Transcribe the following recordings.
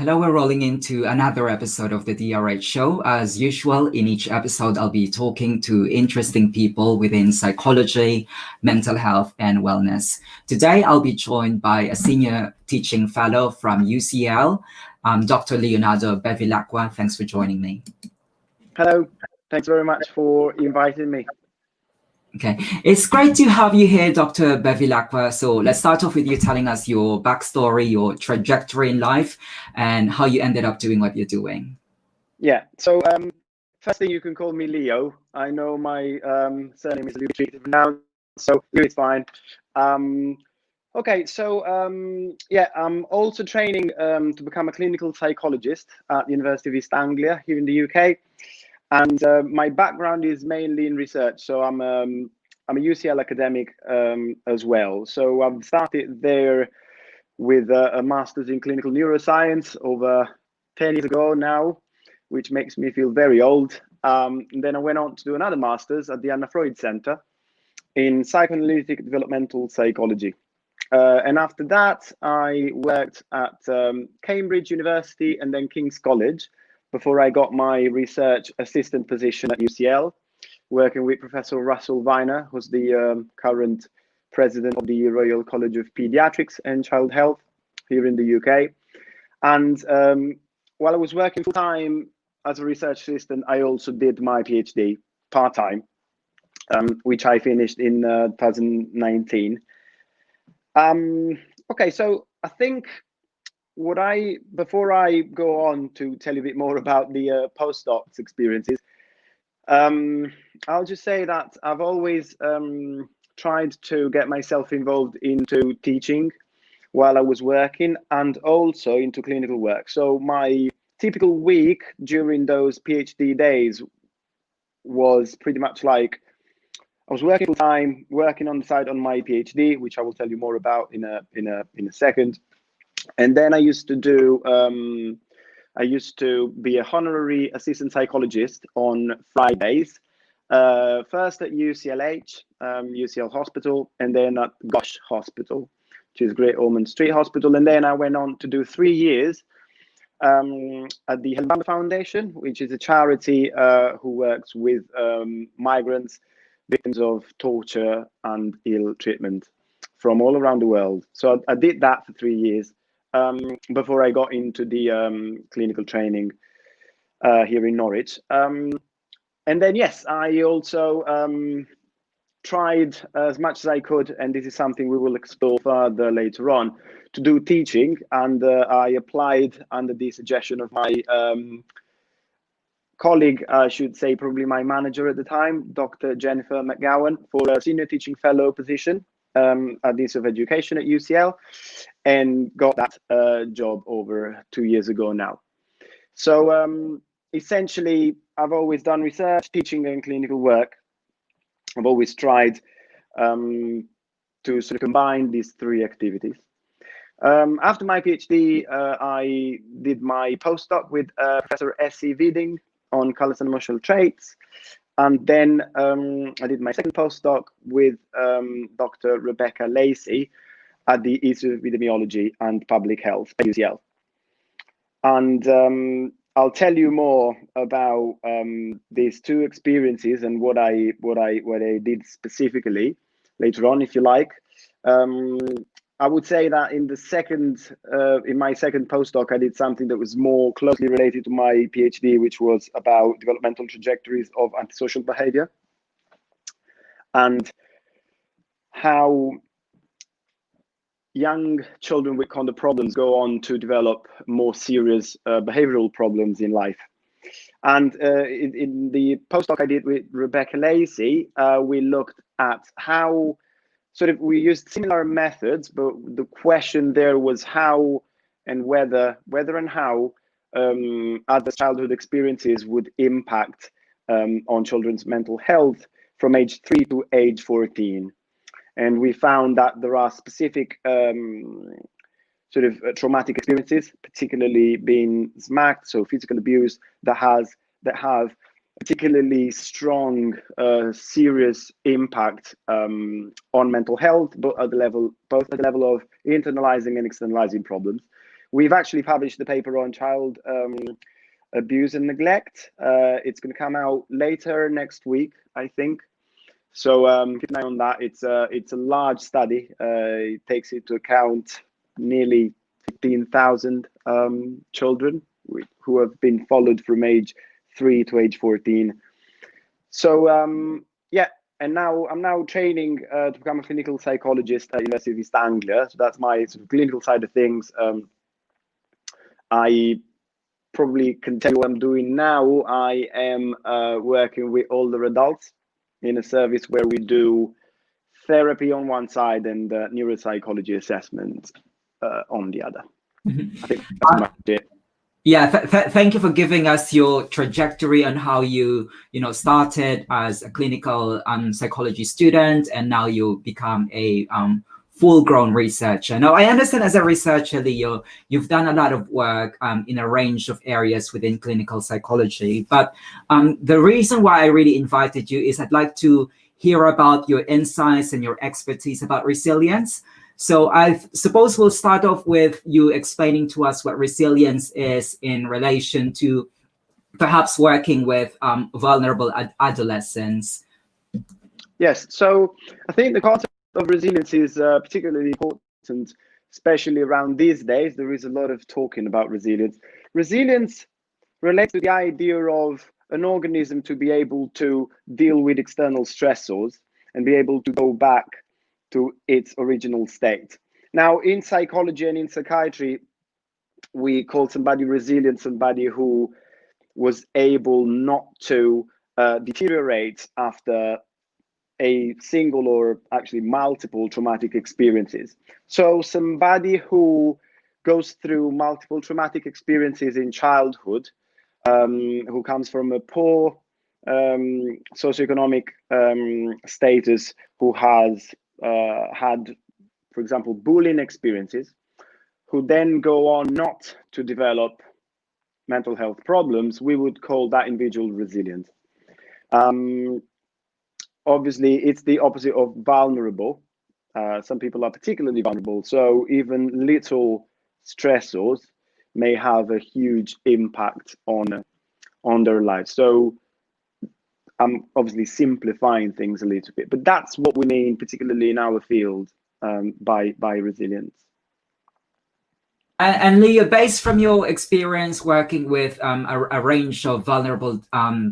Hello, we're rolling into another episode of the DRH show. As usual, in each episode, I'll be talking to interesting people within psychology, mental health, and wellness. Today, I'll be joined by a senior teaching fellow from UCL, Dr. Leonardo Bevilacqua. Thanks for joining me. Hello, thanks very much for inviting me. Okay, it's great to have you here, Dr. Bevilacqua. So let's start off with you telling us your backstory, your trajectory in life, and how you ended up doing what you're doing. Yeah, so firstly, you can call me Leo. I know my surname is a little bit pronounced, so Leo is fine. Okay, so yeah, I'm also training to become a clinical psychologist at the University of East Anglia here in the UK. And my background is mainly in research, so I'm a UCL academic as well. So I've started there with a master's in clinical neuroscience over 10 years ago now, which makes me feel very old. And then I went on to do another master's at the Anna Freud Center in psychoanalytic developmental psychology. And after that, I worked at Cambridge University and then King's College before I got my research assistant position at UCL, working with Professor Russell Viner, who's the current president of the Royal College of Pediatrics and Child Health here in the UK. And while I was working full-time as a research assistant, I also did my PhD part-time, which I finished in 2019. Okay, so I think before I go on to tell you a bit more about the postdocs experiences, I'll just say that I've always tried to get myself involved into teaching while I was working and also into clinical work. So my typical week during those PhD days was pretty much like I was working full time, working on the side on my PhD, which I will tell you more about in a second. And then I used to be a honorary assistant psychologist on Fridays, first at UCLH, UCL Hospital, and then at Gosh Hospital, which is Great Ormond Street Hospital. And then I went on to do 3 years at the Hellbander Foundation, which is a charity who works with migrants, victims of torture and ill treatment from all around the world. So I did that for 3 years. Before I got into the clinical training here in Norwich. And then, yes, I also tried as much as I could, and this is something we will explore further later on, to do teaching. And I applied under the suggestion of my colleague, I should say probably my manager at the time, Dr. Jennifer McGowan, for a senior teaching fellow position at the Institute of Education at UCL, and got that job over 2 years ago now. So essentially, I've always done research, teaching, and clinical work. I've always tried to sort of combine these 3 activities. After my PhD, I did my postdoc with Professor S.E. Viding on colours and emotional traits. And then I did my second postdoc with Dr. Rebecca Lacey at the Institute of Epidemiology and Public Health at UCL. And I'll tell you more about these 2 experiences and what I did specifically later on, if you like. I would say that in my second postdoc, I did something that was more closely related to my PhD, which was about developmental trajectories of antisocial behavior and how young children with conduct problems go on to develop more serious behavioral problems in life. And in the postdoc I did with Rebecca Lacey, we looked at how we used similar methods, but the question there was how and whether and how adverse childhood experiences would impact on children's mental health from age 3 to age 14. And we found that there are specific traumatic experiences, particularly being smacked, so physical abuse, that have particularly strong, serious impact on mental health, both at the level of internalizing and externalizing problems. we've actually published the paper on child abuse and neglect. It's going to come out later next week, I think. So keep an eye on that. It's a large study. It takes into account nearly 15,000 children who have been followed from age 3 to age 14. So yeah, and now I'm now training to become a clinical psychologist at University of East Anglia. So that's my sort of clinical side of things. I probably can tell you what I'm doing now. I am working with older adults in a service where we do therapy on one side and neuropsychology assessment on the other. Mhm. I think that's pretty much it. Yeah, thank you for giving us your trajectory on how you started as a clinical psychology student, and now you become a full-grown researcher. Now, I understand as a researcher, Leo, you've done a lot of work in a range of areas within clinical psychology. But the reason why I really invited you is I'd like to hear about your insights and your expertise about resilience. So I suppose we'll start off with you explaining to us what resilience is in relation to perhaps working with vulnerable adolescents. Yes, so I think the concept of resilience is particularly important, especially around these days. There is a lot of talking about resilience. Resilience relates to the idea of an organism to be able to deal with external stressors and be able to go back to its original state. Now, in psychology and in psychiatry, we call somebody resilient somebody who was able not to deteriorate after a single or actually multiple traumatic experiences. So somebody who goes through multiple traumatic experiences in childhood, who comes from a poor socioeconomic status, who has had, for example, bullying experiences, who then go on not to develop mental health problems, we would call that individual resilient. Obviously, it's the opposite of vulnerable. Some people are particularly vulnerable, so even little stressors may have a huge impact on their lives. So I'm obviously simplifying things a little bit, but that's what we mean, particularly in our field, by resilience. And Leo, based from your experience working with a range of vulnerable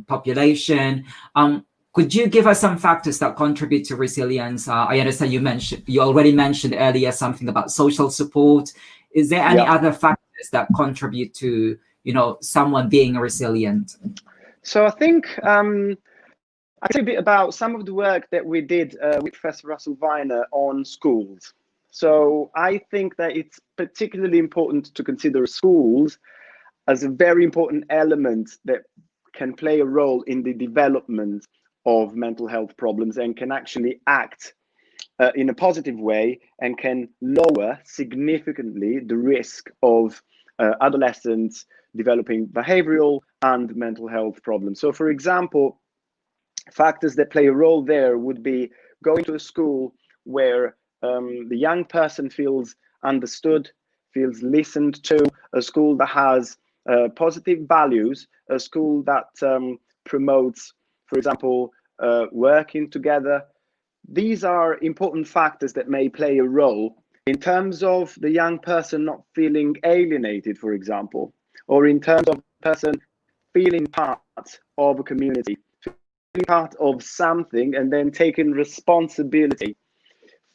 population, could you give us some factors that contribute to resilience? I understand you already mentioned earlier something about social support. Is there any other factors that contribute to someone being resilient? So I think I'll tell you a bit about some of the work that we did with Professor Russell Viner on schools. So I think that it's particularly important to consider schools as a very important element that can play a role in the development of mental health problems and can actually act in a positive way and can lower significantly the risk of adolescents developing behavioral and mental health problems. So for example, factors that play a role there would be going to a school where the young person feels understood, feels listened to, a school that has positive values, a school that promotes, for example, working together. These are important factors that may play a role in terms of the young person not feeling alienated, for example, or in terms of the person feeling part of a community, feeling part of something, and then taking responsibility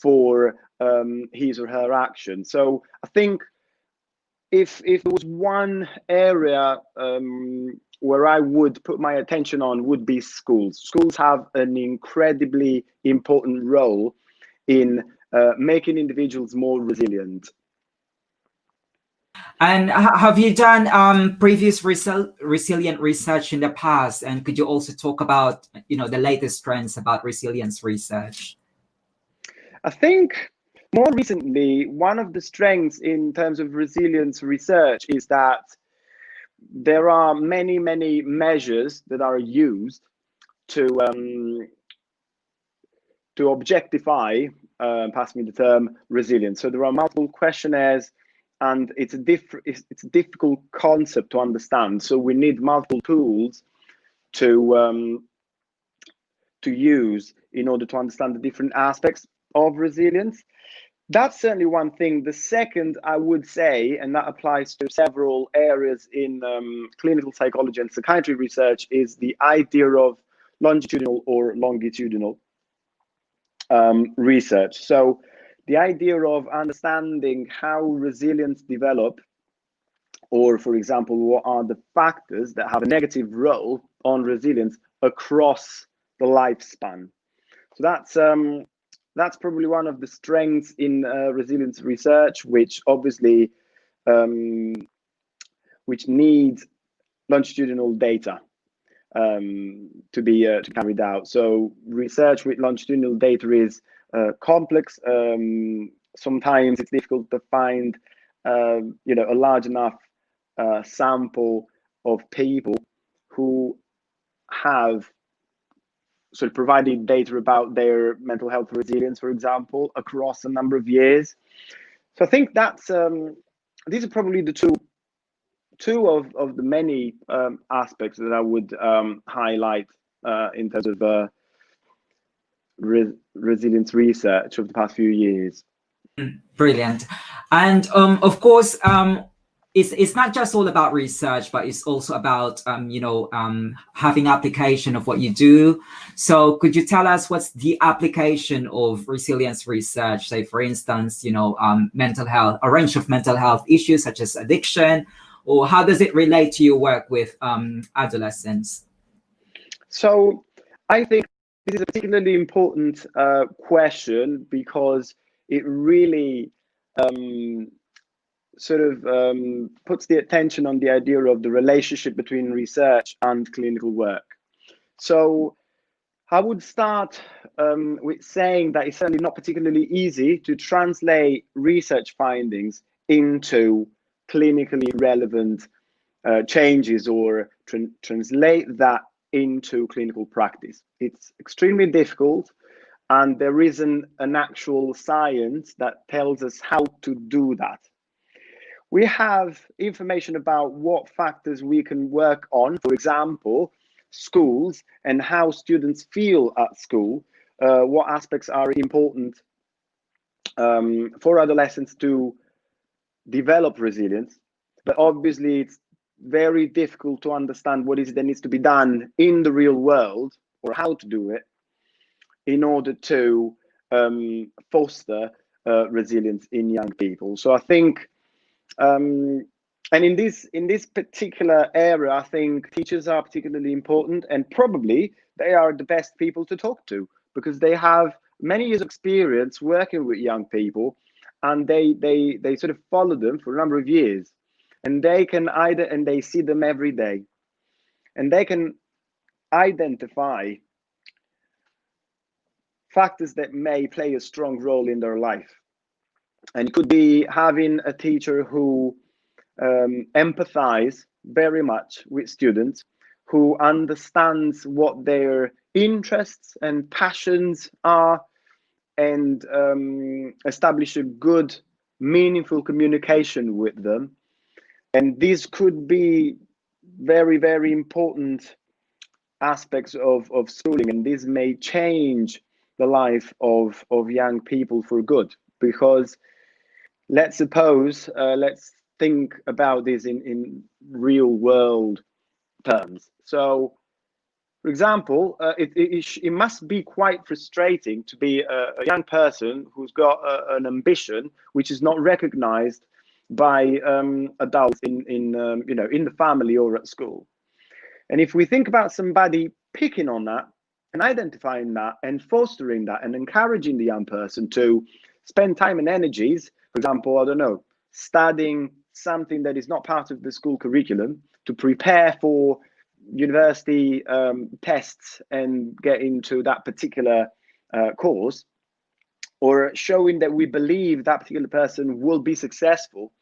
for his or her action. So I think if there was one area where I would put my attention on, would be schools. Schools have an incredibly important role in making individuals more resilient. And have you done previous resilient research in the past? And could you also talk about the latest trends about resilience research? I think more recently, one of the strengths in terms of resilience research is that there are many measures that are used to objectify, pass me the term, resilience. So there are multiple questionnaires and it's a difficult concept to understand. So we need multiple tools to use in order to understand the different aspects of resilience. That's certainly one thing. The second, I would say, and that applies to several areas in clinical psychology and psychiatry research, is the idea of longitudinal or longitudinal research. So the idea of understanding how resilience develop, or for example, what are the factors that have a negative role on resilience across the lifespan. So that's probably one of the strengths in resilience research, which obviously which needs longitudinal data to be carried out. So research with longitudinal data is complex. Sometimes it's difficult to find a large enough sample of people who have sort of provided data about their mental health resilience, for example, across a number of years. So I think that's these are probably the two of the many aspects that I would highlight in terms of resilience research of the past few years. Brilliant. And of course, it's not just all about research, but it's also about having application of what you do. So could you tell us what's the application of resilience research? Say, for instance, mental health, a range of mental health issues such as addiction, or how does it relate to your work with adolescents? So I think this is a particularly important question, because it really puts the attention on the idea of the relationship between research and clinical work. So I would start with saying that it's certainly not particularly easy to translate research findings into clinically relevant changes, or translate that into clinical practice. It's extremely difficult, and there isn't an actual science that tells us how to do that. We have information about what factors we can work on, for example, schools and how students feel at school, what aspects are important for adolescents to develop resilience. But obviously, it's very difficult to understand what is it that needs to be done in the real world, or how to do it in order to foster resilience in young people. So I think, and in this particular area, I think teachers are particularly important, and probably they are the best people to talk to, because they have many years of experience working with young people, and they sort of follow them for a number of years, and they see them every day, and they can identify factors that may play a strong role in their life. And it could be having a teacher who empathize very much with students, who understands what their interests and passions are, and establish a good, meaningful communication with them. And these could be very, very important aspects of schooling, and this may change the life of young people for good. Because let's suppose, let's think about this in real world terms. So, for example, it must be quite frustrating to be a young person who's got an ambition which is not recognized by adults in the family or at school. And if we think about somebody picking on that and identifying that and fostering that and encouraging the young person to spend time and energies, for example, I don't know, studying something that is not part of the school curriculum to prepare for university tests and get into that particular course, or showing that we believe that particular person will be successful,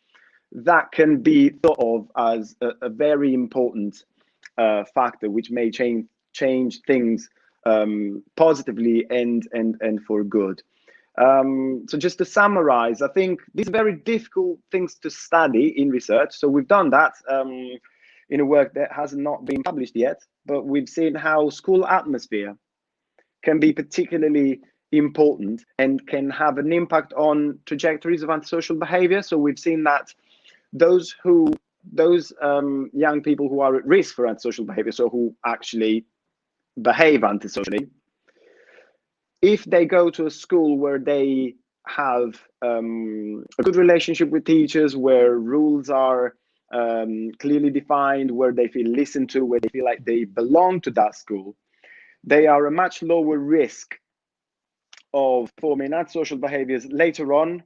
that can be thought of as a very important factor which may change things positively and for good. So just to summarize, I think these are very difficult things to study in research. So we've done that in a work that has not been published yet, but we've seen how school atmosphere can be particularly important and can have an impact on trajectories of antisocial behavior. So we've seen that those young people who are at risk for antisocial behavior, so who actually behave antisocially, if they go to a school where they have a good relationship with teachers, where rules are clearly defined, where they feel listened to, where they feel like they belong to that school, they are a much lower risk of forming antisocial behaviors later on,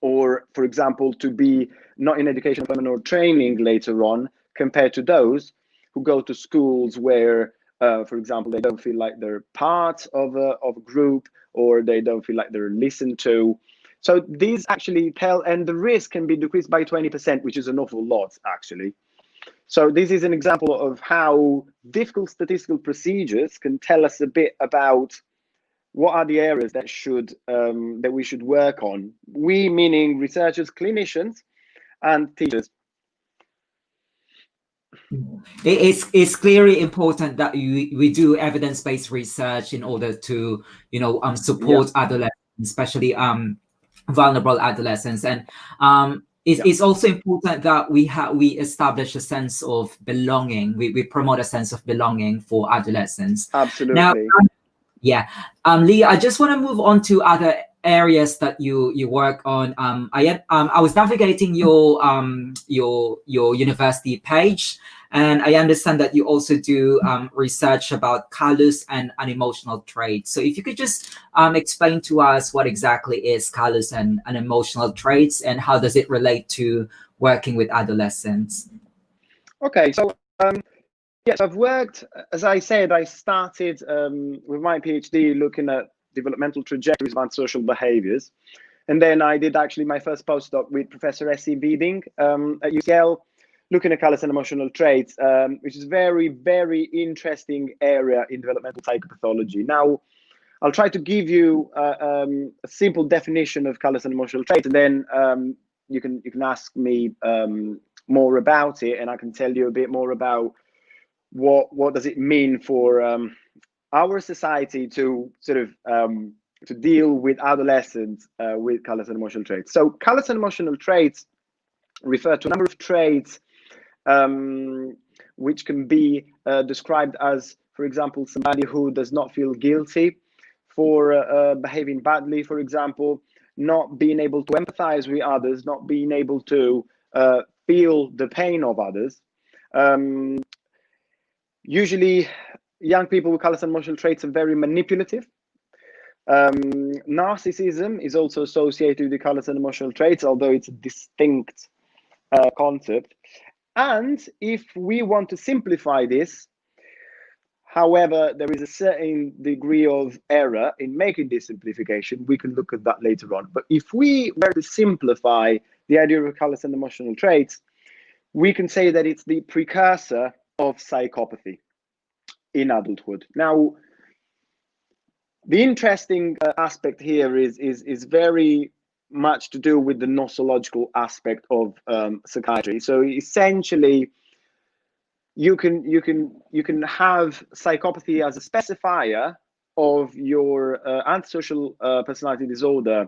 or, for example, to be not in education, employment, or training later on, compared to those who go to schools where, for example, they don't feel like they're part of a group, or they don't feel like they're listened to. So these actually tell, and the risk can be decreased by 20%, which is an awful lot, actually. So this is an example of how difficult statistical procedures can tell us a bit about what are the areas that we should work on. We, meaning researchers, clinicians, and teachers. It's clearly important that we do evidence-based research in order to support adolescents, especially vulnerable adolescents, and it's also important that we establish a sense of belonging. We promote a sense of belonging for adolescents. Absolutely. Now, Lee, I just want to move on to other areas that you work on. I was navigating your university page, and I understand that you also do research about callous and unemotional traits. So if you could just explain to us what exactly is callous and unemotional traits, and how does it relate to working with adolescents? Okay, so yes, I've worked, as I said, I started with my PhD looking at developmental trajectories of antisocial behaviors. And then I did actually my first postdoc with Professor S.E. Beeding at UCL, looking at callous and emotional traits, which is very, very interesting area in developmental psychopathology. Now, I'll try to give you a simple definition of callous and emotional traits, and then you can ask me more about it, and I can tell you a bit more about what does it mean for our society to sort of to deal with adolescents with callous and emotional traits. So callous and emotional traits refer to a number of traits which can be described as, for example, somebody who does not feel guilty for behaving badly, for example, not being able to empathize with others, not being able to feel the pain of others. Usually, young people with callous and emotional traits are very manipulative. Narcissism is also associated with callous and emotional traits, although it's a distinct concept. And if we want to simplify this, however, there is a certain degree of error in making this simplification. We can look at that later on. But if we were to simplify the idea of callous and emotional traits, we can say that it's the precursor of psychopathy in adulthood. Now, the interesting aspect here is very much to do with the nosological aspect of psychiatry. So essentially, you can have psychopathy as a specifier of your antisocial personality disorder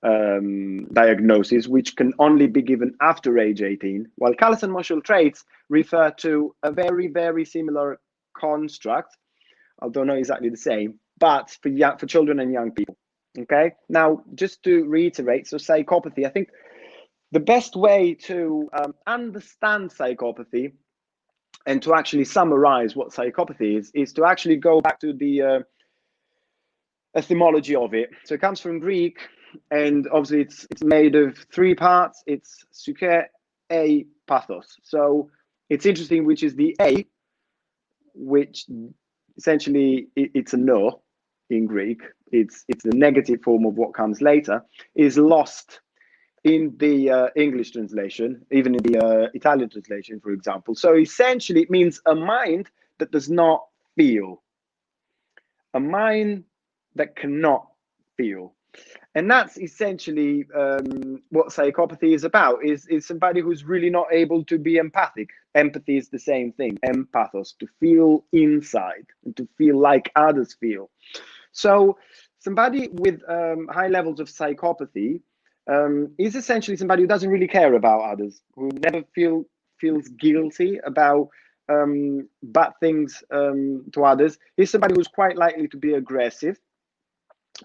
diagnosis, which can only be given after age 18, while callous and emotional traits refer to a very, very similar construct, although not exactly the same, but for children and young people. Okay, now just to reiterate, so psychopathy, I think the best way to understand psychopathy and to actually summarize what psychopathy is to actually go back to the etymology of it. So it comes from Greek, and obviously it's made of three parts. It's psyche, a, pathos. So it's interesting, which is the a, which essentially it's a no in Greek. It's the negative form of what comes later, is lost in the English translation, even in the Italian translation, for example. So essentially it means a mind that does not feel, a mind that cannot feel. And that's essentially what psychopathy is about, is somebody who's really not able to be empathic. Empathy is the same thing, empathos, to feel inside and to feel like others feel. So somebody with high levels of psychopathy is essentially somebody who doesn't really care about others, who never feels guilty about bad things to others. Is somebody who's quite likely to be aggressive,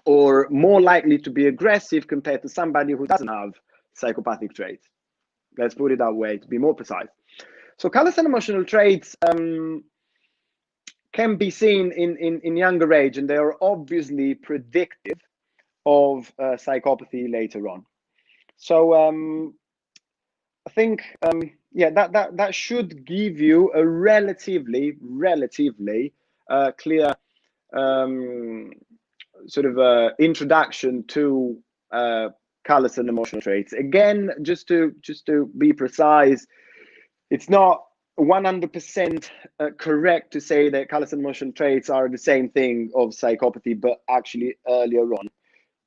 or more likely to be aggressive compared to somebody who doesn't have psychopathic traits. Let's put it that way to be more precise. So colors and emotional traits can be seen in younger age, and they are obviously predictive of psychopathy later on. So I think yeah, that should give you a relatively clear sort of introduction to colors and emotional traits. Again, just to be precise, it's not 100% correct to say that colors and emotional traits are the same thing of psychopathy, but actually earlier on.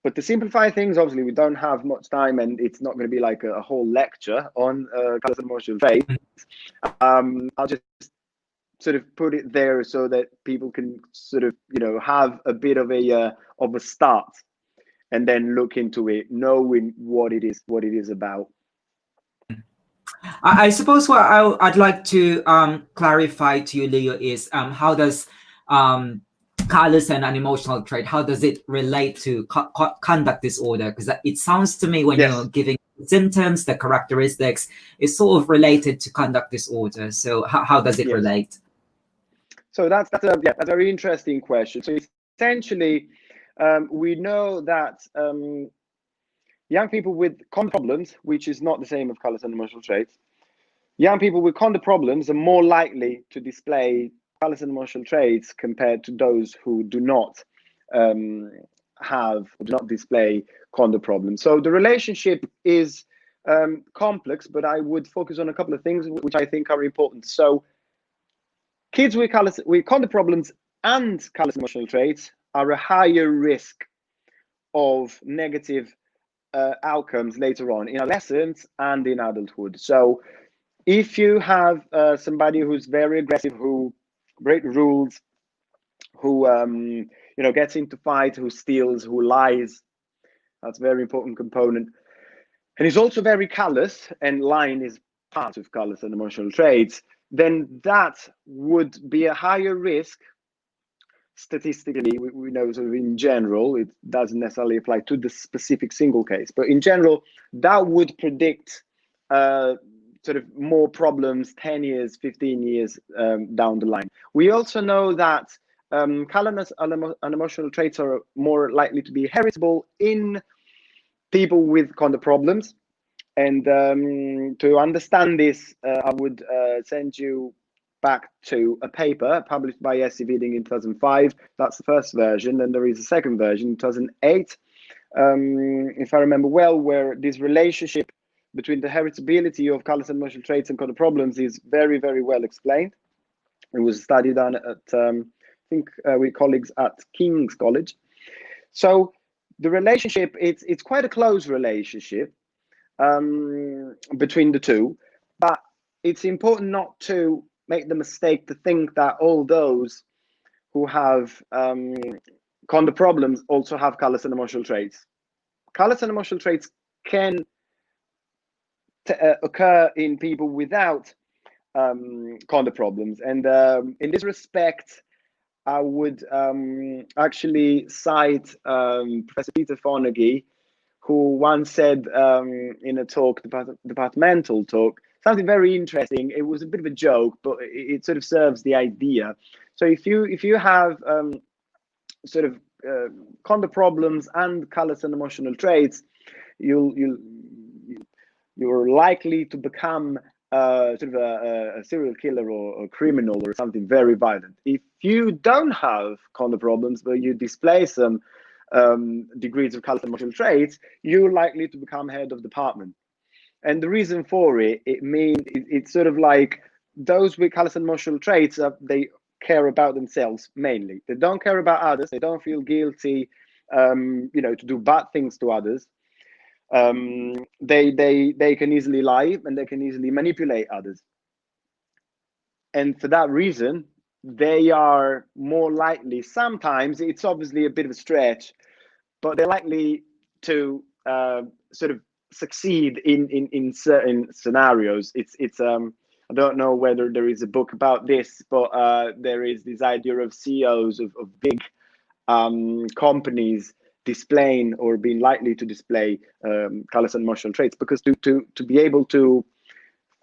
But to simplify things, obviously we don't have much time, and it's not going to be like a whole lecture on colors and emotional traits. I'll just sort of put it there so that people can sort of, you know, have a bit of a start, and then look into it, knowing what it is about. I suppose what I'd like to clarify to you, Leo, is how does callous and an emotional trait, how does it relate to conduct disorder? Because it sounds to me, when Yes. you're giving symptoms, the characteristics, it's sort of related to conduct disorder. So how does it relate? So that's a very interesting question. So essentially, we know that young people with conduct problems, which is not the same as callous and emotional traits, young people with conduct problems are more likely to display callous and emotional traits compared to those who do not display conduct problems. So the relationship is complex, but I would focus on a couple of things which I think are important. So kids with conduct problems and callous emotional traits are a higher risk of negative outcomes later on in adolescence and in adulthood. So if you have somebody who's very aggressive, who breaks rules, who you know, gets into fights, who steals, who lies, that's a very important component. And he's also very callous, and lying is part of callous and emotional traits, then that would be a higher risk statistically. We know sort of in general, it doesn't necessarily apply to the specific single case, but in general, that would predict sort of more problems 10 years, 15 years down the line. We also know that callous and emotional traits are more likely to be heritable in people with conduct problems. And to understand this, I would send you back to a paper published by S.C. Viding in 2005. That's the first version, and there is a second version in 2008, if I remember well, where this relationship between the heritability of callous and emotional traits and conduct problems is very, very well explained. It was studied on at I think with colleagues at King's College. So the relationship, it's quite a close relationship between the two, but it's important not to make the mistake to think that all those who have conduct problems also have callous and emotional traits. Callous and emotional traits can occur in people without conduct problems, and in this respect, I would actually cite Professor Peter Fonagy, who once said in a talk, departmental talk, something very interesting. It was a bit of a joke, but it sort of serves the idea. So if you have sort of conduct problems and callous and emotional traits, you're likely to become sort of a serial killer or a criminal or something very violent. If you don't have conduct problems, but you display some degrees of callous and emotional traits, you're likely to become head of department. And the reason for it's sort of like those with callous and emotional traits, they care about themselves mainly. They don't care about others. They don't feel guilty to do bad things to others. They can easily lie, and they can easily manipulate others. And for that reason, they are more likely, sometimes it's obviously a bit of a stretch, but they're likely to sort of succeed in certain scenarios. It's I don't know whether there is a book about this, but there is this idea of CEOs of big companies displaying or being likely to display callous and emotional traits, because to be able to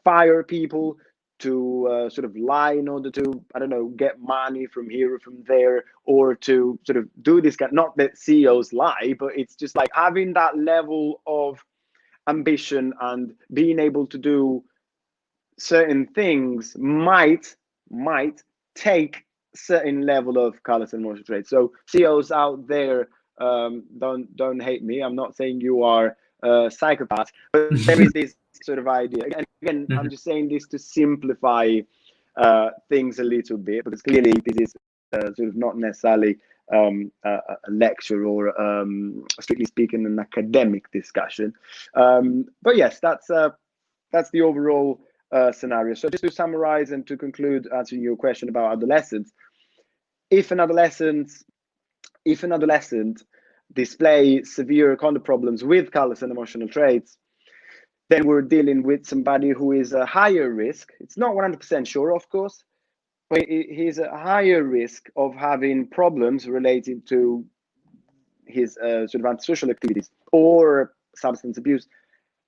fire people, to sort of lie in order to, I don't know, get money from here or from there, or to sort of do this kind, not that CEOs lie, but it's just like having that level of ambition and being able to do certain things might take certain level of callous and emotional traits. So CEOs out there, don't hate me. I'm not saying you are psychopaths, but there is this sort of idea. And again, I'm just saying this to simplify things a little bit, because clearly this is sort of not necessarily a lecture or strictly speaking an academic discussion. But yes, that's the overall scenario. So just to summarize and to conclude, answering your question about adolescents, if an adolescent display severe conduct problems with callous and emotional traits, then we're dealing with somebody who is a higher risk. It's not 100% sure, of course, but he's a higher risk of having problems related to his sort of antisocial activities or substance abuse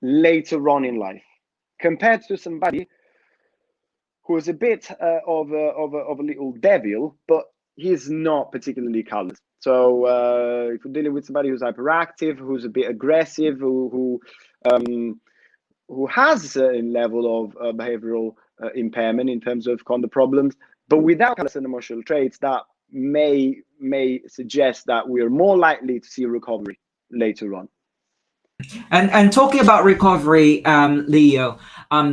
later on in life, compared to somebody who is a bit of a little devil, but he's not particularly callous. So if we're dealing with somebody who's hyperactive, who's a bit aggressive, who has a certain level of behavioral impairment in terms of conduct problems, but without callous and emotional traits, that may suggest that we are more likely to see recovery later on. And talking about recovery, Leo,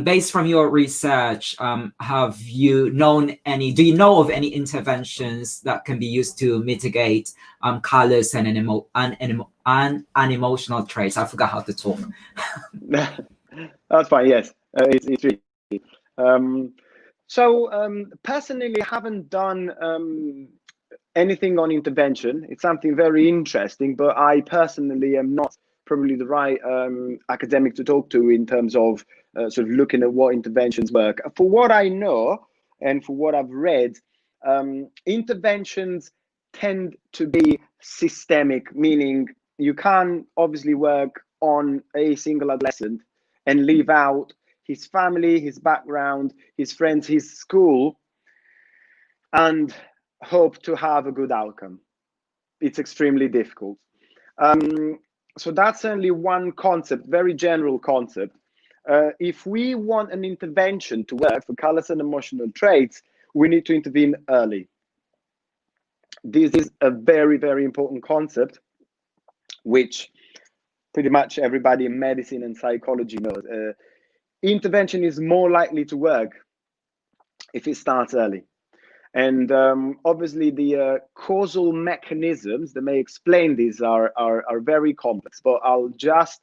based from your research, have you known any? Do you know of any interventions that can be used to mitigate callous and unemotional traits? I forgot how to talk. That's fine. Yes, it's tricky. Personally, I haven't done anything on intervention. It's something very interesting, but I personally am not probably the right academic to talk to in terms of sort of looking at what interventions work. For what I know and for what I've read, interventions tend to be systemic, meaning you can't obviously work on a single adolescent and leave out his family, his background, his friends, his school, and hope to have a good outcome. It's extremely difficult. So that's certainly one concept, very general concept. If we want an intervention to work for callous and emotional traits, we need to intervene early. This is a very, very important concept, which pretty much everybody in medicine and psychology knows. Intervention is more likely to work if it starts early. And obviously the causal mechanisms that may explain these are very complex, but I'll just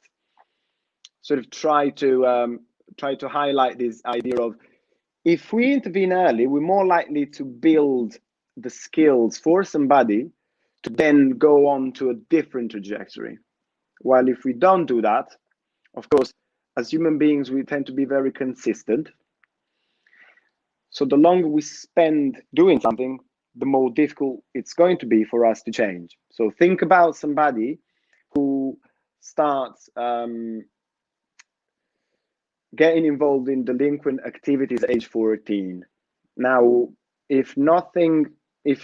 sort of try to highlight this idea of, if we intervene early, we're more likely to build the skills for somebody to then go on to a different trajectory. While if we don't do that, of course, as human beings, we tend to be very consistent. So the longer we spend doing something, the more difficult it's going to be for us to change. So think about somebody who starts getting involved in delinquent activities at age 14. Now, if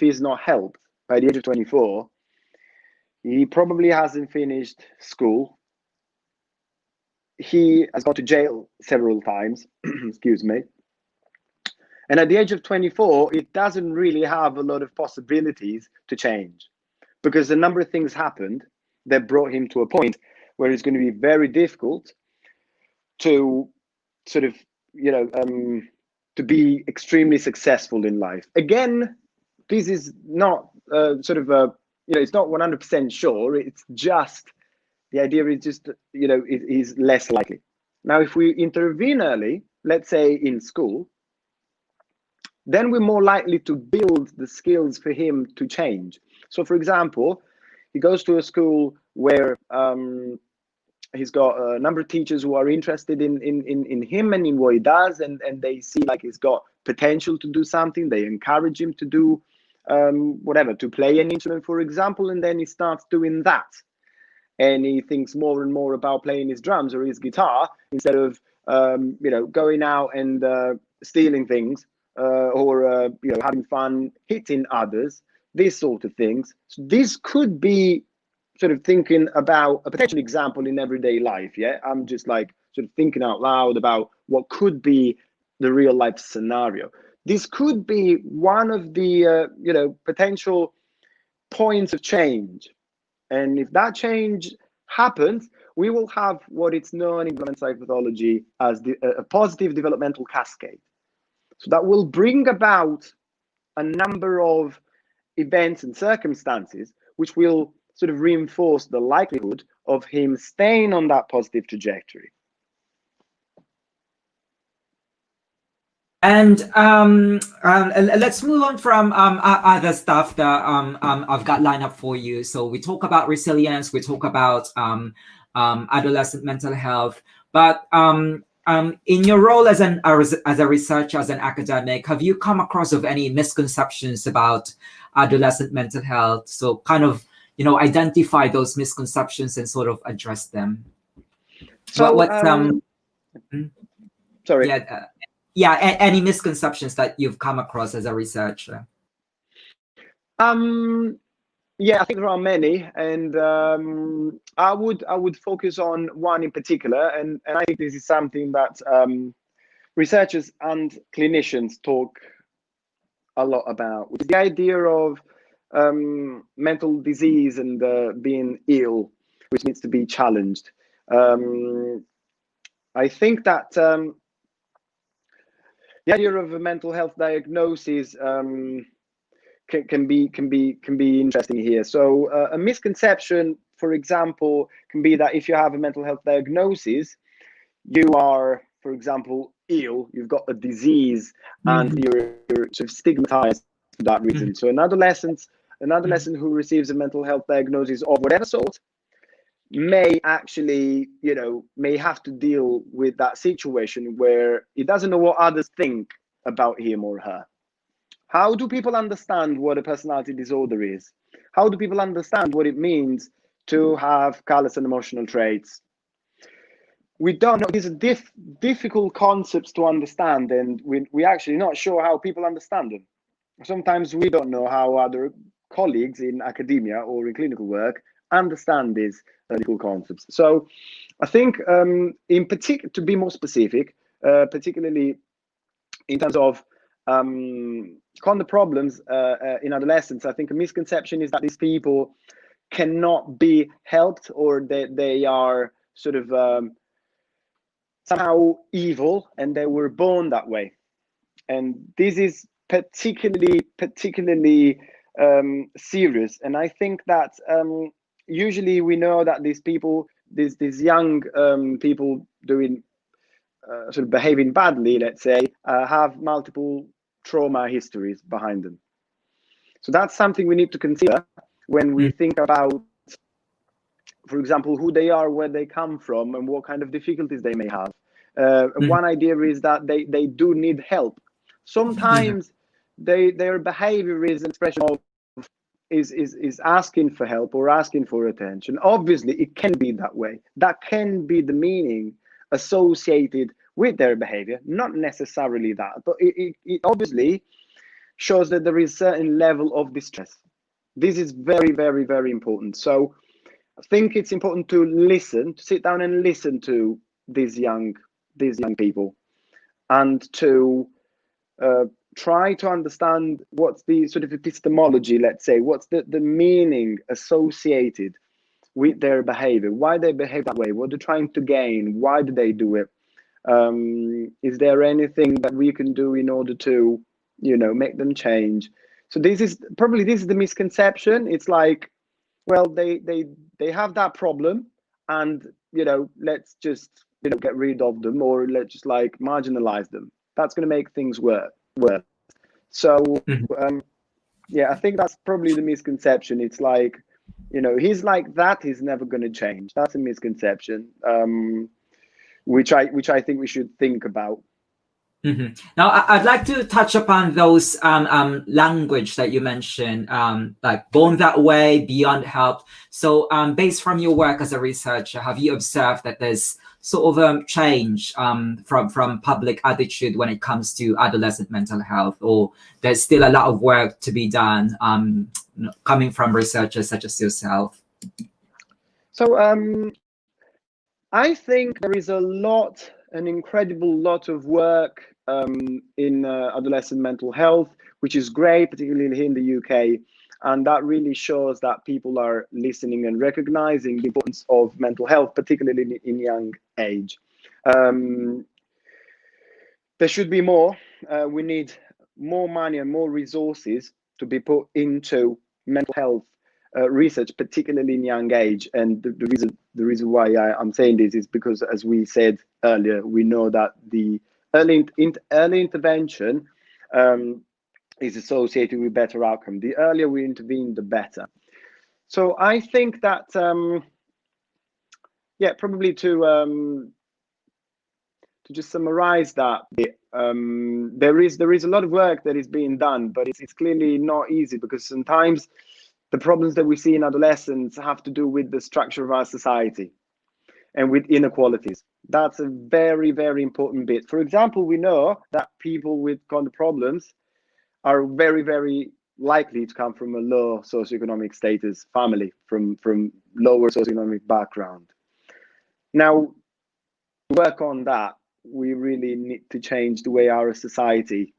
he's not helped by the age of 24, he probably hasn't finished school. He has gone to jail several times, excuse me. And at the age of 24, it doesn't really have a lot of possibilities to change, because a number of things happened that brought him to a point where it's going to be very difficult to sort of, to be extremely successful in life. Again, this is not sort of it's not 100% sure. It's just, the idea is just, it is less likely. Now, if we intervene early, let's say in school, then we're more likely to build the skills for him to change. So, for example, he goes to a school where he's got a number of teachers who are interested in him and in what he does, and they see like he's got potential to do something. They encourage him to do whatever, to play an instrument, for example, and then he starts doing that. And he thinks more and more about playing his drums or his guitar instead of going out and stealing things or having fun hitting others, these sort of things. So this could be sort of thinking about a potential example in everyday life. Yeah, I'm just like sort of thinking out loud about what could be the real life scenario. This could be one of the potential points of change. And if that change happens, we will have what is known in development psychopathology as a positive developmental cascade. So that will bring about a number of events and circumstances which will sort of reinforce the likelihood of him staying on that positive trajectory. And let's move on from other stuff that I've got lined up for you. So we talk about resilience, we talk about adolescent mental health, but in your role as a researcher, as an academic, have you come across of any misconceptions about adolescent mental health? So kind of identify those misconceptions and sort of address them. So sorry. Yeah, any misconceptions that you've come across as a researcher? Yeah, I think there are many, and I would focus on one in particular, and I think this is something that researchers and clinicians talk a lot about, which is the idea of mental disease and being ill, which needs to be challenged. I think that the idea of a mental health diagnosis can be interesting here. So a misconception, for example, can be that if you have a mental health diagnosis, you are, for example, ill, you've got a disease, and you're sort of stigmatized for that reason. So an adolescent who receives a mental health diagnosis of whatever sort may actually, may have to deal with that situation where he doesn't know what others think about him or her. How do people understand what a personality disorder is? How do people understand what it means to have callous and emotional traits? We don't know. These are difficult concepts to understand, and we're actually not sure how people understand them. Sometimes we don't know how other colleagues in academia or in clinical work understand these difficult concepts. So I think in particular, to be more specific, particularly in terms of common problems in adolescence, I think a misconception is that these people cannot be helped, or that they are sort of somehow evil and they were born that way. And this is particularly serious. And I think that usually we know that these people, these young people doing sort of behaving badly, let's say, have multiple trauma histories behind them. So that's something we need to consider when we think about, for example, who they are, where they come from, and what kind of difficulties they may have. One idea is that they do need help. Sometimes their behavior is an expression of is asking for help or asking for attention. Obviously, it can be that way. That can be the meaning associated with their behavior, not necessarily that, but it obviously shows that there is a certain level of distress. This is very, very, very important. So I think it's important to listen, to sit down and listen to these young people, and to try to understand what's the sort of epistemology, let's say, what's the meaning associated with their behavior, why they behave that way, what they're trying to gain, why do they do it? Is there anything that we can do in order to, make them change? So this is the misconception. It's like well, they have that problem, and let's just get rid of them, or let's just like marginalize them. That's going to make things worse. So Mhm. yeah, I think that's probably the misconception. It's like, he's like that, he's never going to change. That's a misconception, which I think we should think about. Now, I'd like to touch upon those language that you mentioned, like born that way, beyond help. So, based from your work as a researcher, have you observed that there's sort of change from public attitude when it comes to adolescent mental health, or there's still a lot of work to be done, coming from researchers such as yourself? So I think there is an incredible lot of work in adolescent mental health, which is great, particularly here in the UK. And that really shows that people are listening and recognizing the importance of mental health, particularly in young age. There should be more. We need more money and more resources to be put into mental health research, particularly in young age. And the reason why I'm saying this is because, as we said earlier, we know that the early intervention is associated with better outcome. The earlier we intervene, the better. So I think that probably to just summarize that bit, there is a lot of work that is being done, but it's clearly not easy, because sometimes the problems that we see in adolescents have to do with the structure of our society and with inequalities. That's a very, very important bit. For example, we know that people with kind of problems are very, very likely to come from a low socioeconomic status family, from lower socioeconomic background. Now, to work on that, we really need to change the way our society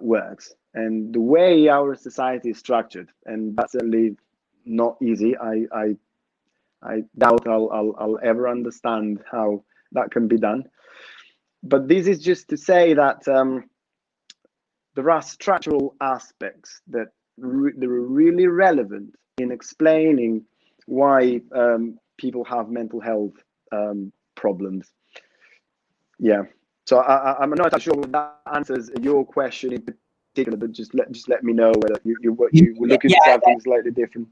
works and the way our society is structured, and that's certainly not easy. I doubt I'll ever understand how that can be done. But this is just to say that there are structural aspects that that are really relevant in explaining why people have mental health problems. Yeah. So I'm not sure if that answers your question in particular, but just let me know whether you were looking for something slightly different.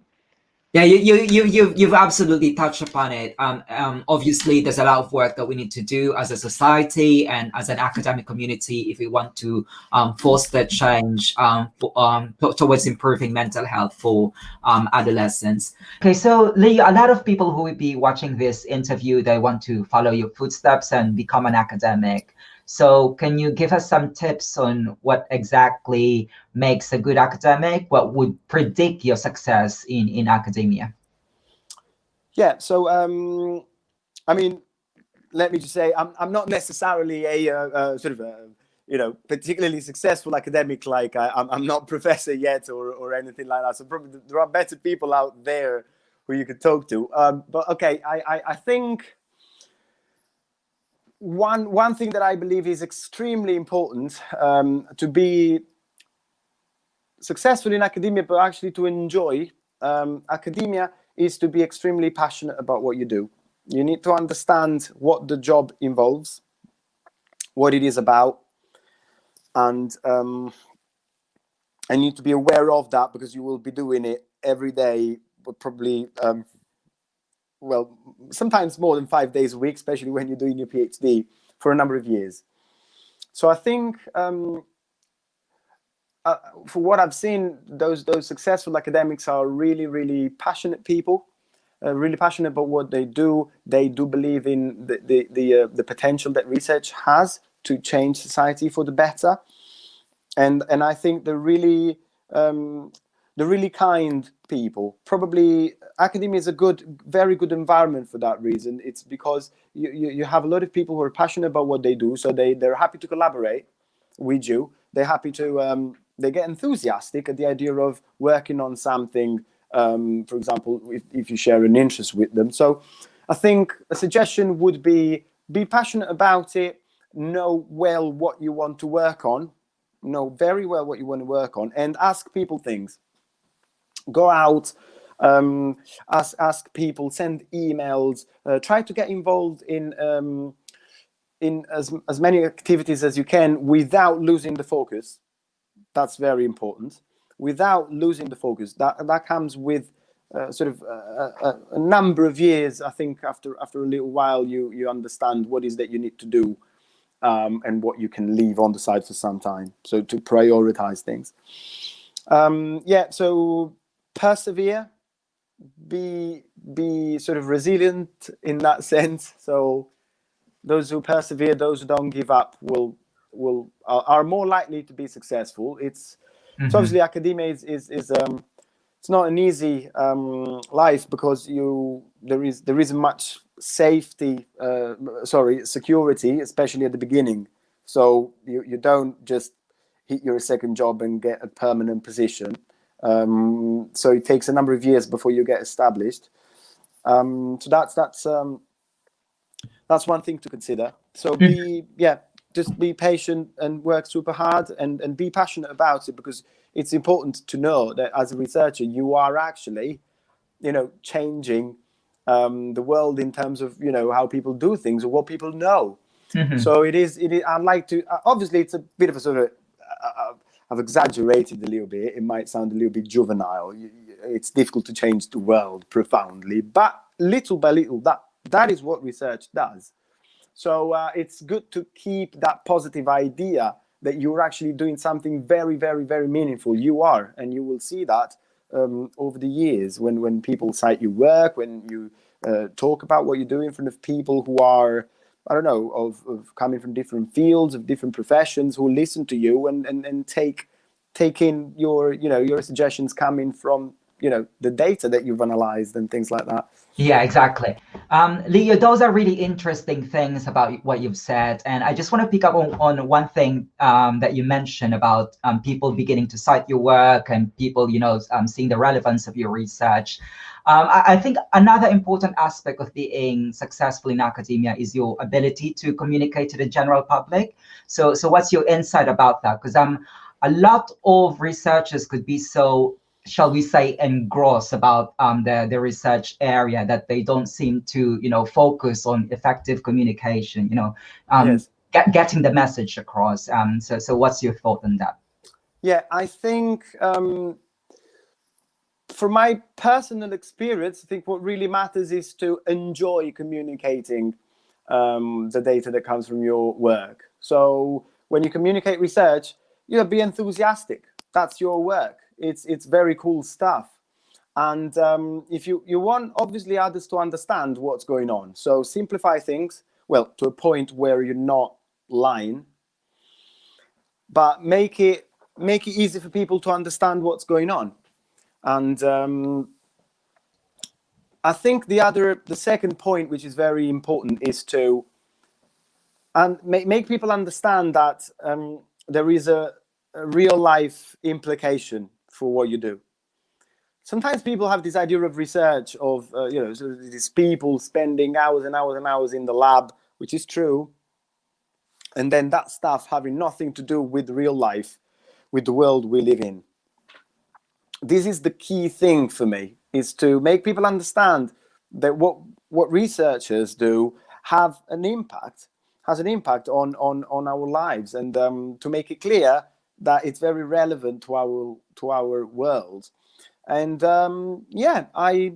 Yeah, you've absolutely touched upon it. Obviously, there's a lot of work that we need to do as a society and as an academic community if we want to foster change towards improving mental health for adolescents. Okay, so Lee, a lot of people who will be watching this interview, they want to follow your footsteps and become an academic. So can you give us some tips on what exactly makes a good academic? What would predict your success in academia? Yeah. So I mean, let me just say, I'm not necessarily a sort of a particularly successful academic. Like I'm not professor yet or anything like that. So probably there are better people out there who you could talk to. But okay, I think one thing that I believe is extremely important to be successful in academia, but actually to enjoy academia, is to be extremely passionate about what you do. You need to understand what the job involves, what it is about, and I need to be aware of that, because you will be doing it every day, but probably well, sometimes more than 5 days a week, especially when you're doing your PhD for a number of years. So I think for what I've seen, those successful academics are really, really passionate people, really passionate about what they do. They do believe in the potential that research has to change society for the better, and I think they're really kind people. Probably academia is a very good environment for that reason. It's because you have a lot of people who are passionate about what they do, so they're happy to collaborate with you. They're happy to they get enthusiastic at the idea of working on something, for example, if you share an interest with them. So I think a suggestion would be passionate about it, know well what you want to work on, know very well what you want to work on, and ask people things. Go out, Ask people, send emails, try to get involved in as many activities as you can without losing the focus. That's very important. Without losing the focus, that comes with sort of a number of years. I think after a little while, you understand what is that you need to do, and what you can leave on the side for some time. So to prioritize things. So persevere, be sort of resilient in that sense. So those who persevere, those who don't give up, are more likely to be successful. It's so obviously academia is it's not an easy life, because there isn't much security, especially at the beginning. So you don't just hit your second job and get a permanent position. So it takes a number of years before you get established. So that's one thing to consider. So just be patient and work super hard, and be passionate about it, because it's important to know that as a researcher, you are actually, changing the world in terms of, how people do things or what people know. So it is. I'd like to. Obviously, it's a bit of a sort of. I've exaggerated a little bit. It might sound a little bit juvenile. It's difficult to change the world profoundly, but little by little, that is what research does. So it's good to keep that positive idea that you're actually doing something very, very, very meaningful. You are, and you will see that over the years when people cite your work, when you talk about what you do in front of people who are, I don't know, of coming from different fields, of different professions, who listen to you and take in your suggestions coming from the data that you've analyzed and things like that. Yeah, exactly. Leo, those are really interesting things about what you've said. And I just want to pick up on one thing that you mentioned about people beginning to cite your work and people, seeing the relevance of your research. I think another important aspect of being successful in academia is your ability to communicate to the general public. So what's your insight about that? Because a lot of researchers could be so, shall we say, engrossed about the research area that they don't seem to, focus on effective communication, Yes. Getting the message across. So what's your thought on that? Yeah, I think from my personal experience, I think what really matters is to enjoy communicating the data that comes from your work. So when you communicate research, be enthusiastic. That's your work. It's very cool stuff. And if you want, obviously, others to understand what's going on. So simplify things, well, to a point where you're not lying, but make it easy for people to understand what's going on. And I think the second point, which is very important, is to make people understand that there is a real life implication for what you do. Sometimes people have this idea of research of sort of these people spending hours and hours and hours in the lab, which is true, and then that stuff having nothing to do with real life, with the world we live in. This is the key thing for me, is to make people understand that what researchers do has an impact on our lives, and to make it clear that it's very relevant to our world. And I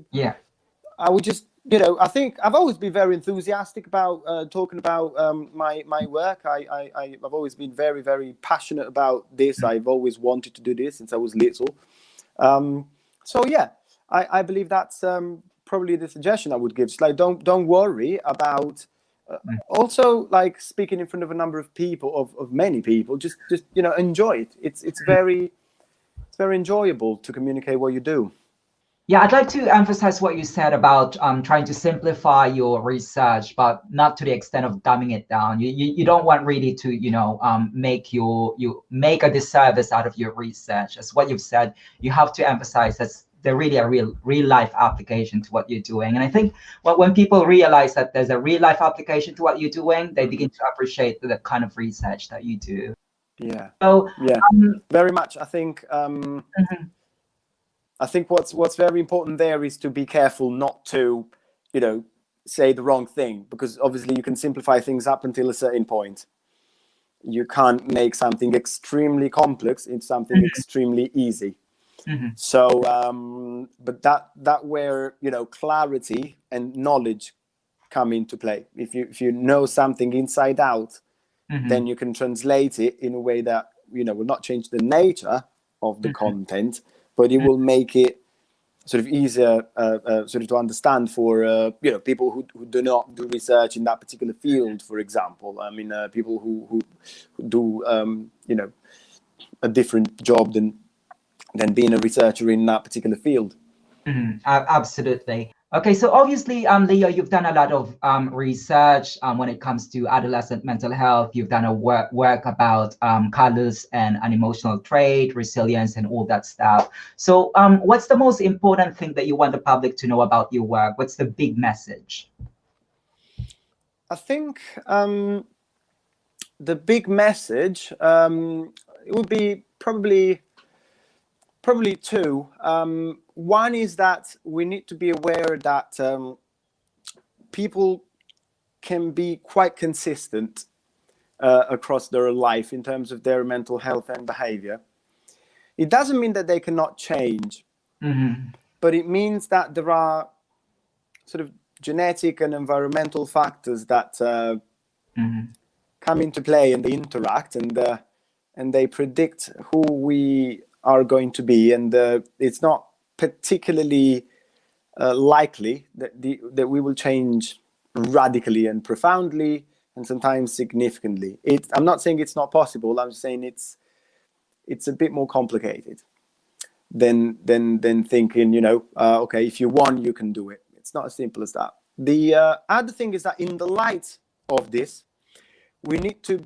would just, I think I've always been very enthusiastic about talking about my work. I've always been very, very passionate about this. I've always wanted to do this since I was little. I believe that's probably the suggestion I would give. It's like, don't worry about also like speaking in front of a number of people, of many people. Just enjoy it. It's very enjoyable to communicate what you do. Yeah, I'd like to emphasize what you said about trying to simplify your research, but not to the extent of dumbing it down. You don't want really to make a disservice out of your research. As what you've said, you have to emphasize that there really a real life application to what you're doing. And I think when people realize that there's a real life application to what you're doing, they begin to appreciate the kind of research that you do. Yeah. So very much. I think I think what's very important there is to be careful not to, say the wrong thing, because obviously you can simplify things up until a certain point. You can't make something extremely complex into something extremely easy. So, but that where clarity and knowledge come into play. If you know something inside out, then you can translate it in a way that will not change the nature of the content, but it will make it sort of easier sort of to understand for people who do not do research in that particular field, for example. I mean, people who do a different job than being a researcher in that particular field. Absolutely. Okay, so obviously, Leo, you've done a lot of research when it comes to adolescent mental health. You've done a work about colors and an emotional trait, resilience, and all that stuff. So what's the most important thing that you want the public to know about your work? What's the big message? I think the big message, it would be probably two. One is that we need to be aware that people can be quite consistent across their life in terms of their mental health and behavior. It doesn't mean that they cannot change, but it means that there are sort of genetic and environmental factors that come into play, and they interact, and they predict who we are going to be, and it's not particularly likely that we will change radically and profoundly, and sometimes significantly. I'm not saying it's not possible. I'm saying it's a bit more complicated than thinking, okay, if you want, you can do it. It's not as simple as that. The other thing is that in the light of this, we need to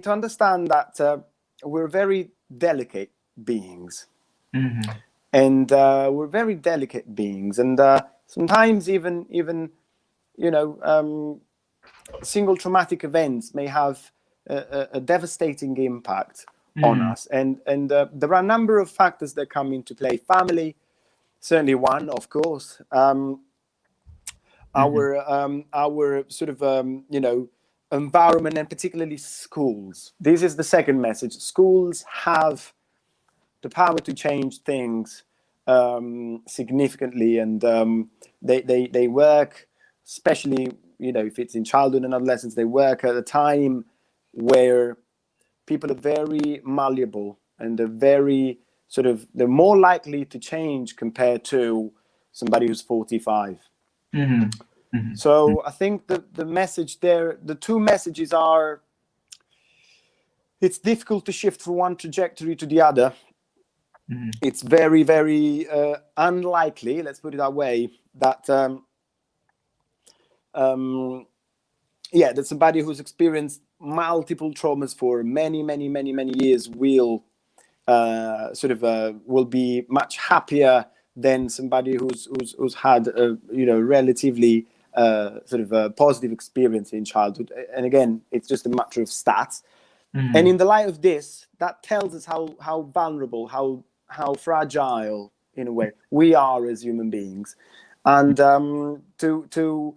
understand that we're very delicate beings, and we're very delicate beings, and sometimes even single traumatic events may have a devastating impact on us, and there are a number of factors that come into play. Family, certainly one, of course. Our sort of environment, and particularly schools. This is the second message. Schools have the power to change things significantly, and they work, especially if it's in childhood and adolescence, they work at a time where people are very malleable, and they're more likely to change compared to somebody who's 45. So I think the message there, the two messages are, it's difficult to shift from one trajectory to the other. It's very, very unlikely, let's put it that way, that that somebody who's experienced multiple traumas for many years will will be much happier than somebody who's had a relatively positive experience in childhood. And again, it's just a matter of stats. And in the light of this, that tells us how vulnerable, how fragile, in a way, we are as human beings. And to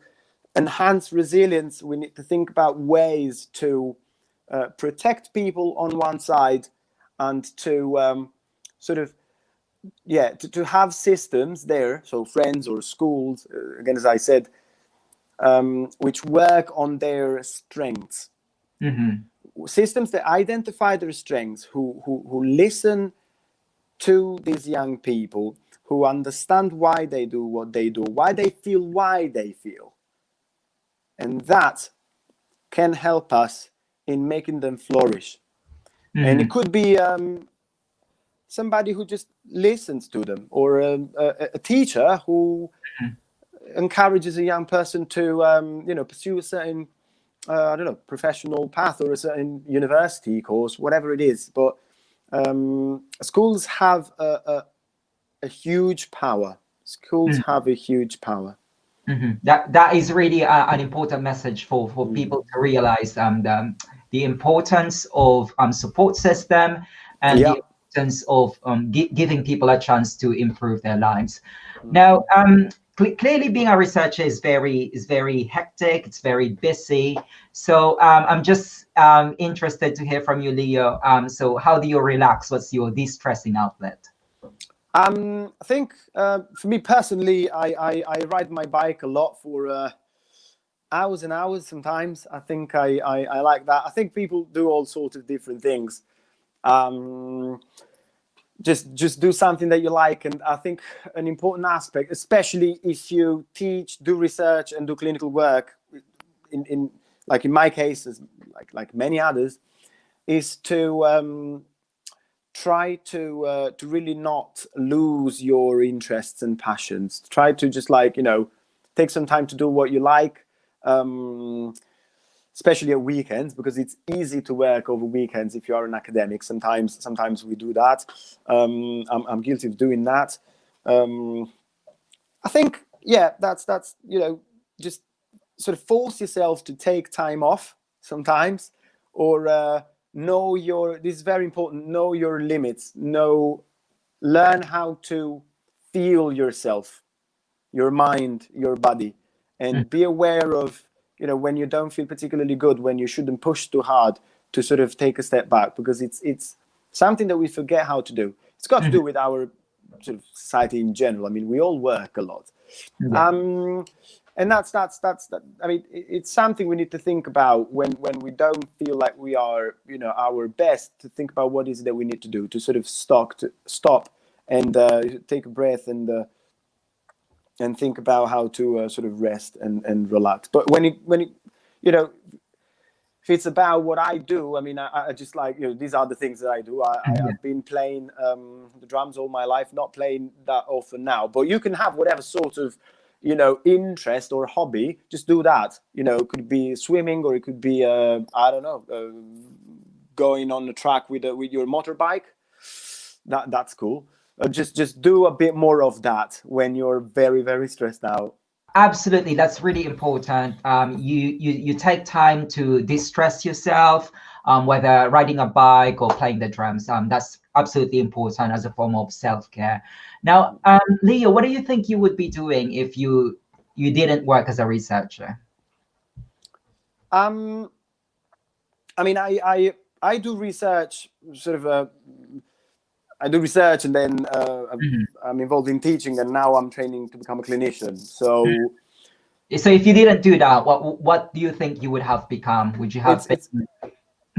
enhance resilience, we need to think about ways to protect people on one side, and to to have systems there, so friends or schools, again, as I said, which work on their strengths. Systems that identify their strengths, who listen to these young people, who understand why they do what they do, why they feel. And that can help us in making them flourish. And it could be somebody who just listens to them, or a teacher who encourages a young person to pursue a certain professional path, or a certain university course, whatever it is. But schools have a huge power. Schools have a huge power. That is really an important message for people to realize the importance of support system, and the importance of giving people a chance to improve their lives. Now, clearly, being a researcher is very hectic. It's very busy. So I'm just interested to hear from you, Leo. So how do you relax? What's your de-stressing outlet? I think for me personally, I ride my bike a lot for hours and hours sometimes. I think I like that. I think people do all sorts of different things. Just do something that you like. And I think an important aspect, especially if you teach, do research and do clinical work, in like in my case, like many others, is to try to really not lose your interests and passions. Try to just take some time to do what you like, especially at weekends, because it's easy to work over weekends if you are an academic. Sometimes we do that. I'm guilty of doing that. I think that's just sort of force yourself to take time off sometimes, or this is very important, know your limits, learn how to feel yourself, your mind, your body, and be aware of when you don't feel particularly good, when you shouldn't push too hard, to sort of take a step back, because it's something that we forget how to do. It's got to do with our sort of society in general. I mean, we all work a lot. And that's I mean, it's something we need to think about when we don't feel like we are our best, to think about what is it that we need to do to sort of stop and take a breath and think about how to sort of rest and relax. But when it if it's about what I do, I mean, I just these are the things that I do. I've been playing the drums all my life, not playing that often now, but you can have whatever sort of interest or hobby, just do that. It could be swimming, or it could be I don't know, going on the track with your motorbike. That's cool. Just do a bit more of that when you're very, very stressed out. Absolutely, that's really important. You take time to distress yourself, whether riding a bike or playing the drums. That's absolutely important as a form of self-care. Now, Leo, what do you think you would be doing if you didn't work as a researcher? I mean, I do research, sort of. I do research, and then I'm involved in teaching, and now I'm training to become a clinician. So if you didn't do that, what do you think you would have become? Would you have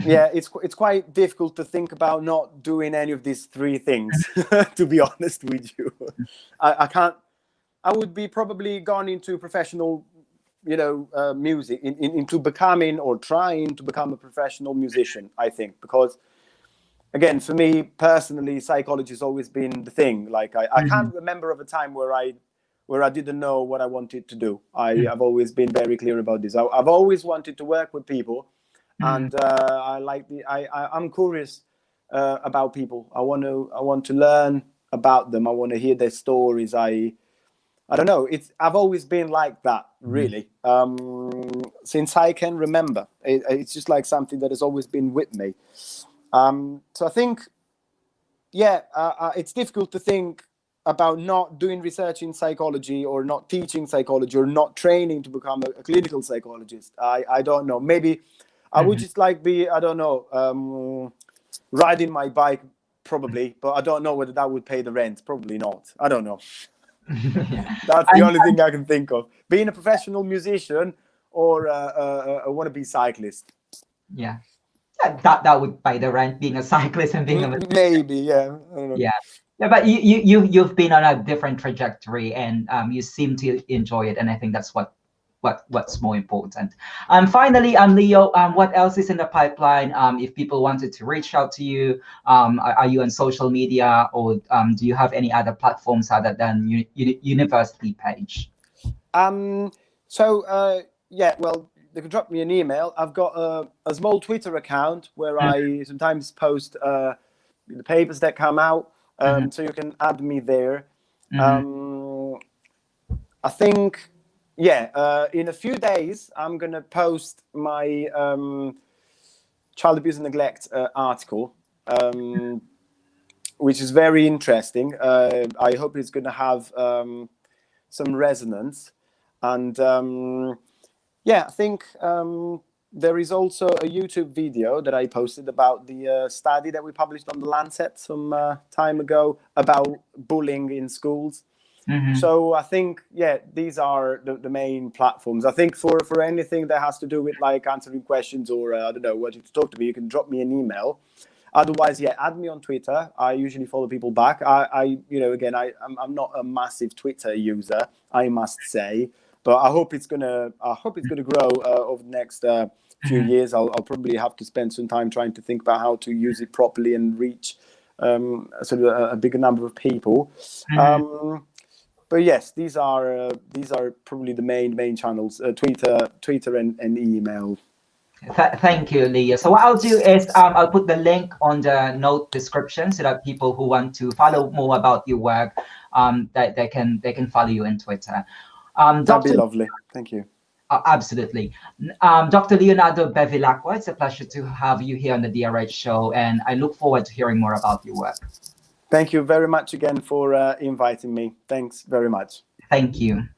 it's quite difficult to think about not doing any of these three things, to be honest with you. I can't. I would be probably gone into professional, music, into becoming or trying to become a professional musician, I think, because again, for me personally, psychology has always been the thing. Like I can't remember of a time where I didn't know what I wanted to do. I've always been very clear about this. I've always wanted to work with people, and I'm curious about people. I want to learn about them. I want to hear their stories. I don't know. I've always been like that, really, since I can remember. It's just like something that has always been with me. So I think, it's difficult to think about not doing research in psychology, or not teaching psychology, or not training to become a clinical psychologist. I don't know. Maybe I would just be, I don't know, riding my bike, probably, but I don't know whether that would pay the rent. Probably not. I don't know. That's the only thing I can think of. Being a professional musician, or a wannabe cyclist. Yeah. That would pay the rent, being a cyclist and being a maybe, yeah. I don't know. Yeah, but you've been on a different trajectory, and you seem to enjoy it, and I think that's what's more important. Finally, Leo, what else is in the pipeline? If people wanted to reach out to you, are you on social media, or do you have any other platforms other than university page? Well, they can drop me an email. I've got a small Twitter account where I sometimes post the papers that come out, so you can add me there. I think, in a few days, I'm going to post my child abuse and neglect article. which is very interesting. I hope it's going to have some resonance. And yeah, I think there is also a YouTube video that I posted about the study that we published on the Lancet some time ago about bullying in schools. So I think, yeah, these are the main platforms. I think for anything that has to do with like answering questions or I don't know, wanting to talk to me, you can drop me an email. Otherwise, yeah, add me on Twitter. I usually follow people back. I'm not a massive Twitter user, I must say, but I hope it's gonna grow over the next few years. I'll probably have to spend some time trying to think about how to use it properly and reach sort of a bigger number of people. But yes, these are probably the main channels: Twitter and email. Thank you, Leo. So what I'll do is I'll put the link on the note description so that people who want to follow more about your work, that they can follow you on Twitter. That'd be lovely. Thank you. Absolutely. Dr. Leonardo Bevilacqua, it's a pleasure to have you here on the DRH show, and I look forward to hearing more about your work. Thank you very much again for inviting me. Thanks very much. Thank you.